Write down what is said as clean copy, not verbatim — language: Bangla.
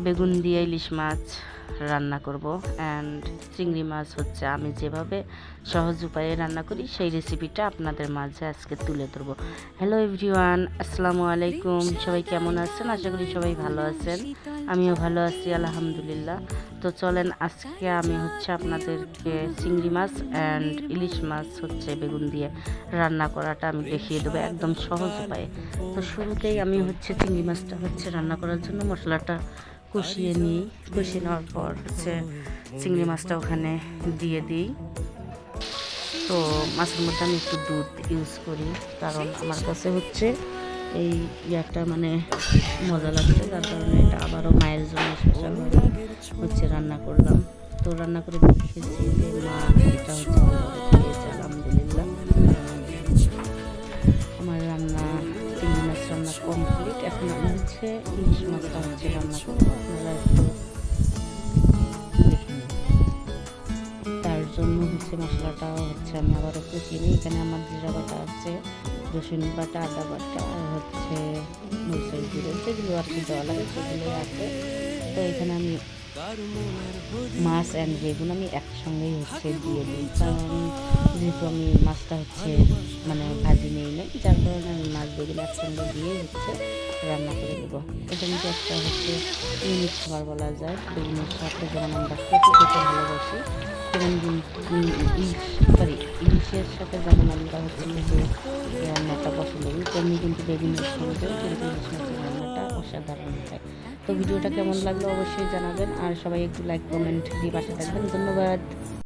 বেগুন দিয়ে ইলিশ মাছ রান্না করব অ্যান্ড চিংড়ি মাছ হচ্ছে আমি যেভাবে সহজ উপায়ে রান্না করি সেই রেসিপিটা আপনাদের মাঝে আজকে তুলে ধরব। হ্যালো এভরিওয়ান, আসসালামু আলাইকুম। সবাই কেমন আছেন? আশা করি সবাই ভালো আছেন, আমিও ভালো আছি আলহামদুলিল্লাহ। তো চলেন আজকে আমি হচ্ছে আপনাদেরকে চিংড়ি মাছ অ্যান্ড ইলিশ মাছ হচ্ছে বেগুন দিয়ে রান্না করাটা আমি দেখিয়ে দেবো একদম সহজ উপায়ে। তো শুরুতেই আমি হচ্ছে চিংড়ি মাছটা হচ্ছে রান্না করার জন্য মশলাটা কষিয়ে নিই। কষিয়ে নেওয়ার পর হচ্ছে চিংড়ি মাছটা ওখানে দিয়ে দিই। তো মাছের মধ্যে আমি একটু দুধ ইউজ করি, কারণ আমার কাছে হচ্ছে এই ইয়াটা মানে মজা লাগছে, যার কারণে এটা আবারও মায়ের জন্য স্পেশালভাবে হচ্ছে রান্না করলাম। তো রান্না করে দেখেছি যে মা এটা হচ্ছে ভালোভাবে খেয়েছে আলহামদুলিল্লাহ। আমার রান্না চিংড়ি মাছ রান্না কমপ্লিট। এখন আমি হচ্ছে ইলিশ মাছটা হচ্ছে রান্না করবো, আপনারা একটু দেখে নিন। তার জন্য হচ্ছে মশলাটা হচ্ছে আমি আবারও কষিয়ে নিই। এখানে আমার জিরা বাটা আছে, রসুন বাটা, আদা বাটা আর হচ্ছে মরিচের গুঁড়ো, যেগুলো আর কি দেওয়া লাগে সেগুলোই আছে। তো এখানে আমি মাছ অ্যান্ড বেগুন আমি একসঙ্গেই হচ্ছে দিয়ে দিই, কারণ যেহেতু আমি মাছটা হচ্ছে মানে ভাজি নেই না, যার কারণে আমি মাছ বেগুন একসঙ্গে দিয়ে হচ্ছে রান্না করে দেবো। এটা কিন্তু একটা হচ্ছে ইউনিক খাবার বলা যায়। বেগুনের সাথে যেমন আমরা খেতে খেতে ভালোবাসি, যেমন ইলিশের সাথে যেমন আমরা হচ্ছে কিন্তু রান্নাটা পছন্দ করি, তেমনি কিন্তু বেগুনের সঙ্গেও কিন্তু ইলিশ মাছের রান্নাটা অসাধারণ হয়। তো ভিডিওটা কেমন লাগলো অবশ্যই জানাবেন, আর সবাই একটু লাইক কমেন্ট দিয়ে পাশে থাকবেন। ধন্যবাদ।